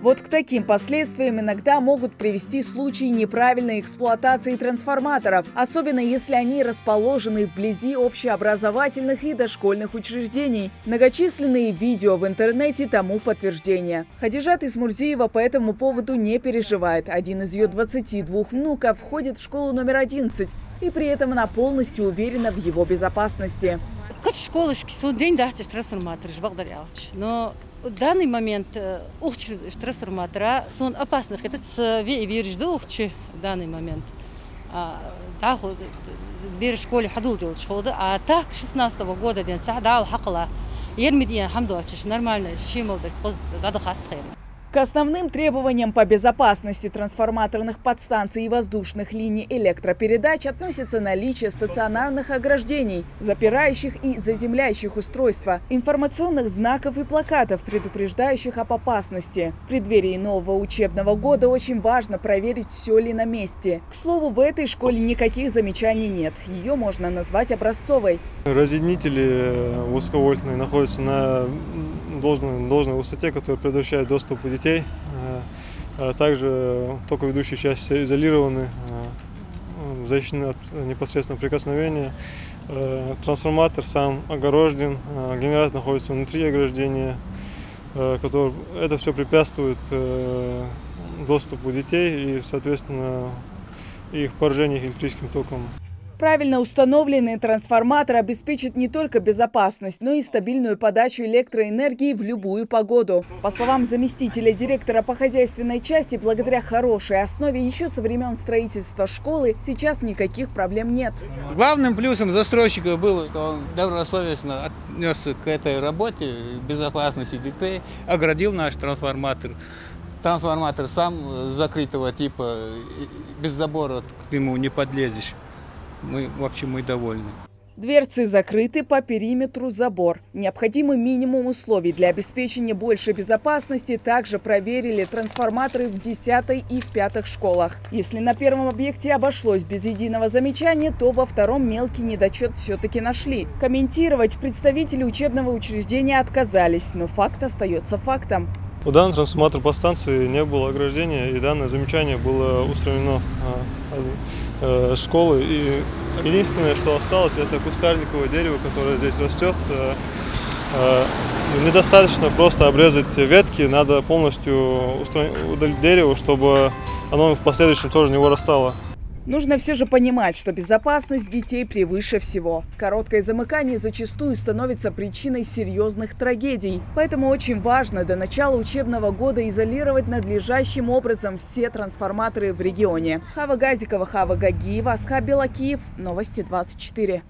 Вот к таким последствиям иногда могут привести случаи неправильной эксплуатации трансформаторов, особенно если они расположены вблизи общеобразовательных и дошкольных учреждений. Многочисленные видео в интернете тому подтверждение. Хадижат Исмурзиева по этому поводу не переживает. Один из ее 22 внуков входит в школу номер 11, и при этом она полностью уверена в его безопасности. Но в данный момент трансформатора сон опасных. Это в данный момент. В школе а так 16-го года день сахда хакла. Ермидия хамдуачиш нормально. К основным требованиям по безопасности трансформаторных подстанций и воздушных линий электропередач относятся наличие стационарных ограждений, запирающих и заземляющих устройства, информационных знаков и плакатов, предупреждающих об опасности. В преддверии нового учебного года очень важно проверить, все ли на месте. К слову, в этой школе никаких замечаний нет. Ее можно назвать образцовой. Разъединители высоковольтные находятся на должной высоте, которая предотвращает доступ детей. Также токоведущие части изолированы, защищены от непосредственного прикосновения. Трансформатор сам огорожен, генератор находится внутри ограждения. Это все препятствует доступу детей и, соответственно, их поражению электрическим током. Правильно установленный трансформатор обеспечит не только безопасность, но и стабильную подачу электроэнергии в любую погоду. По словам заместителя директора по хозяйственной части, благодаря хорошей основе еще со времен строительства школы сейчас никаких проблем нет. Главным плюсом застройщика было, что он добросовестно отнесся к этой работе безопасности детей, оградил наш трансформатор. Трансформатор сам закрытого типа, без забора к нему не подлезешь. Мы довольны. Дверцы закрыты, по периметру забор. Необходимый минимум условий для обеспечения большей безопасности также проверили трансформаторы в 10 и в 5 школах. Если на первом объекте обошлось без единого замечания, то во втором мелкий недочет все-таки нашли. Комментировать представители учебного учреждения отказались, но факт остается фактом. У данного трансформатора по станции не было ограждения, и данное замечание было устранено школы. И единственное, что осталось, это кустарниковое дерево, которое здесь растет. Недостаточно просто обрезать ветки, надо полностью удалить дерево, чтобы оно в последующем тоже не вырастало. Нужно все же понимать, что безопасность детей превыше всего. Короткое замыкание зачастую становится причиной серьезных трагедий. Поэтому очень важно до начала учебного года изолировать надлежащим образом все трансформаторы в регионе. Хава Газикова, Хава Гагиева, Асхаб Белакиев. Новости 24.